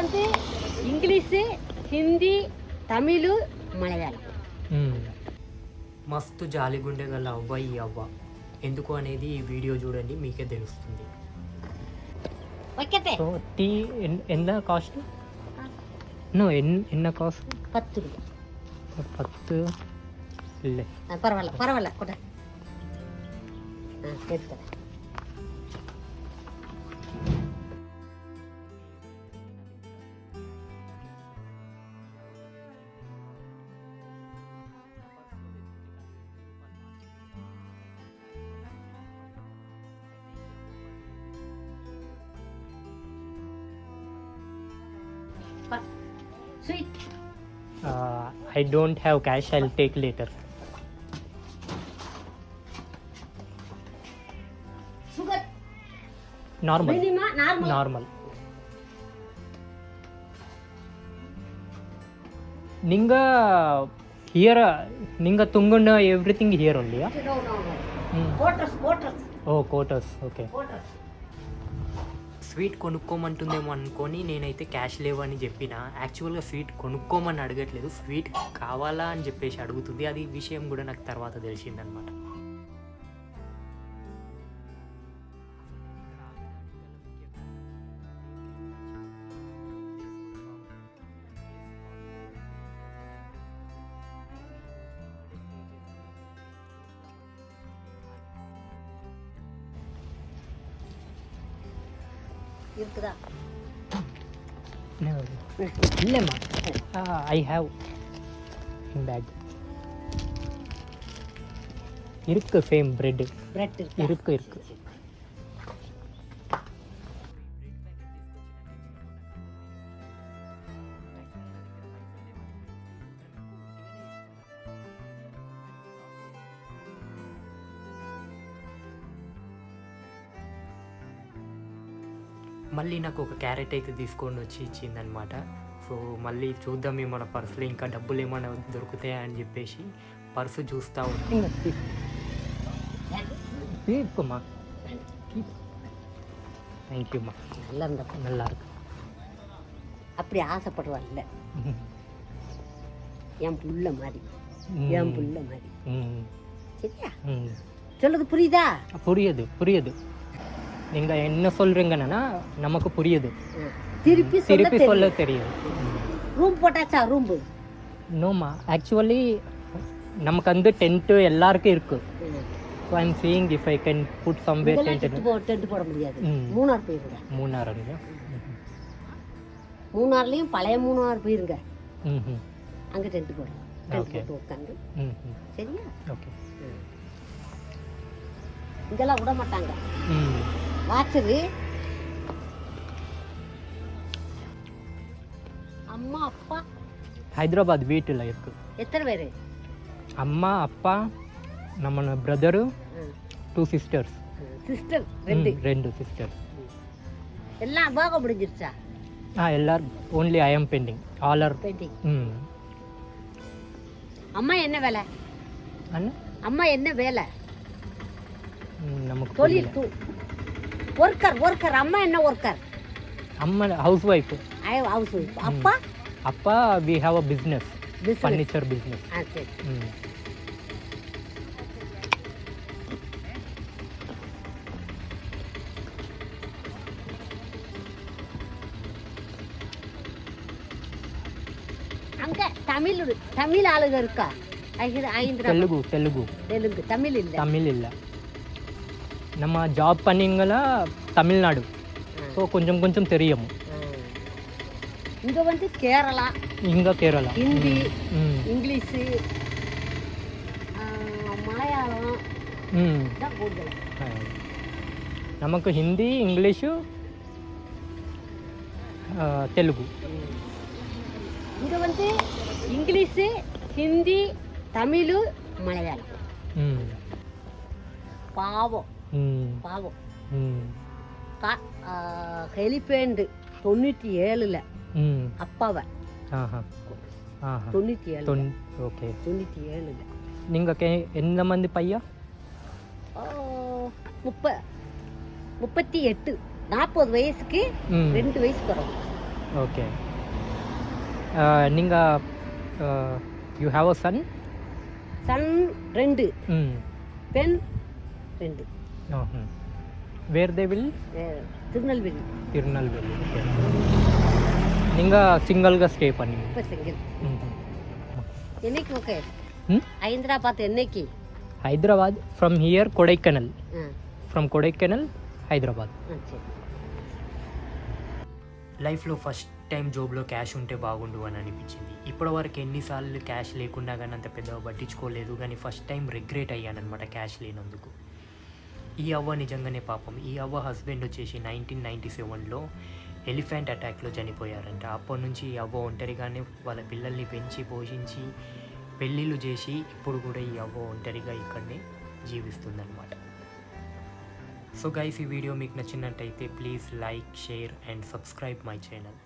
வந்து ఇంగ్లీషు హిందీ తమిళ్ మలయాళం. మస్తు జాలిగుండె గల అవ్వ ఈ అవ్వ. ఎందుకు అనేది ఈ వీడియో చూడండి, మీకే తెలుస్తుంది. வைக்கத்தே సో టీ ఎంత కాస్ట్? நோ என்ன காஸ்ட்? 10 ரூபாய். 10 இல்லை, பரவாயில்ல பரவாயில்ல கூட எடுத்துறேன். Sweet. I don't have cash, I'll take later. Sugar. Normal. Minima, normal. Normal. Ninga here, Ninga Tungunda, everything here only, yeah? No. Quarters. Oh, quarters, okay. Quarters. Sweet కొనుక్కోమంటుందేమో అనుకొని నేనైతే క్యాష్ లేవని చెప్పిన. యాక్చువల్గా స్వీట్ కొనుక్కోమని అడగట్లేదు, స్వీట్ కావాలా అని చెప్పేసి అడుగుతుంది. అది విషయం కూడా నాకు తర్వాత తెలిసిందనమాట. இருக்குதா? இல்லைம்மா, ஐ ஹாவ் இன் பேக் இருக்கு. சேம் பிரெட் இருக்கு. మళ్ళీ నాకు ఒక క్యారెట్ అయితే తీసుకొని వచ్చి ఇచ్చిందనమాట. సో మళ్ళీ చూద్దాం మన పర్సులో ఇంకా డబ్బులు ఏమైనా దొరుకుతాయా అని చెప్పేసి పర్సు చూస్తూ ఉంటాం. తీసుకోమ్మా. தேங்க்யூம்மா. நல்லா இருக்கு. அப்படி ஆசைப்படுவாள்ல, என் புள்ள மாதிரி. சரியா? சொல்லுது புரியுதா? புரியுது. நீங்கள் என்ன சொல்கிறீங்கன்னா நமக்கு புரியுது. திருப்பி சொல்ல தெரியும். ரூம் போட்டாச்சா? ரூம் நோமா, ஆக்சுவலி நமக்கு வந்து டென்ட்டு எல்லாருக்கும் இருக்குது. So I am seeing if I can put somewhere tent போட முடியாது. மூணார் போயிருங்க. மூணார்லேயும் பழைய மூணார் போயிருங்க. அங்கே டென்ட் போடுங்க. ஓகே, உட்காந்து. சரியா? ஓகே. இங்கெல்லாம் விட மாட்டாங்க. வாச்சது அம்மா அப்பா ஹைதராபாத் வீட்டில் இருக்கு. எத்தனை பேர்? அம்மா அப்பா, நம்ம பிரதரு, 2 sisters. சிஸ்டர் ரெண்டு சிஸ்டர். எல்லாம் விவாகம் முடிஞ்சிருச்சா? எல்லாரும் only I am pending. All are pending. அம்மா என்ன வேலை? அம்மா என்ன வேலை? நமக்கு தொழில் ஒர்க்கர். அம்மா என்ன ஒர்க்கர்? அம்மா ஹவுஸ் ஒய்ஃப். அப்பா we have a business. Furniture business. சரி. அங்க தமிழ் ஆளுங்க இருக்கா? தெலுங்கு. தமிழ் இல்லை. நம்ம ஜாப் பண்ணிங்களா தமிழ்நாடு. ஸோ கொஞ்சம் தெரியும். இங்கே வந்து கேரளா, ஹிந்தி, இங்கிலீஷு, மலையாளம் தான் கூடுதல். நமக்கு ஹிந்தி, இங்கிலீஷு, தெலுங்கு. இங்கே வந்து இங்கிலீஷு, ஹிந்தி, தமிழ், மலையாளம். பாவம். ஹெலிபேண்டு 97ல் அப்பாவை 97. ஓகே, 97ல். நீங்கள் எந்த மந்தி பையா? 38. 40 வயசுக்கு 2 வயசு வரும். ఓకే. நீங்கள் you have a son? Son 2, பெண் 2. Where they will? Tirunelveli. Tirunelveli. Okay. நீங்கள் சிங்கிள்గా ஸ்டே பண்ணி? இப்போ சிங்கிள். என்னைக்கு ஓகே? ஹைதராபாத் என்னைக்கு? Hyderabad from here Kodaikanal. From Kodaikanal Hyderabad. లైఫ్లో ఫస్ట్ టైం జోబ్లో క్యాష్ ఉంటే బాగుండు అని అనిపించింది. ఇప్పటివరకు ఎన్నిసార్లు క్యాష్ లేకుండా కానీ అంత పెద్దగా పట్టించుకోలేదు, కానీ ఫస్ట్ టైం రిగ్రెట్ అయ్యానమాట క్యాష్ లేనందుకు. ఈ అవ్వ నిజంగానే పాపం. ఈ అవ్వ హస్బెండ్ వచ్చేసి 1997లో ఎలిఫెంట్ అటాక్లో చనిపోయారంట. అప్పటి నుంచి ఈ అవ్వ ఒంటరిగానే వాళ్ళ పిల్లల్ని పెంచి పోషించి పెళ్ళిళ్ళు చేసి ఇప్పుడు కూడా ఈ అవ్వ ఒంటరిగా ఇక్కడనే జీవిస్తుందన్నమాట. సో గైస్, ఈ వీడియో మీకు నచ్చినట్టయితే please like, share and subscribe my channel.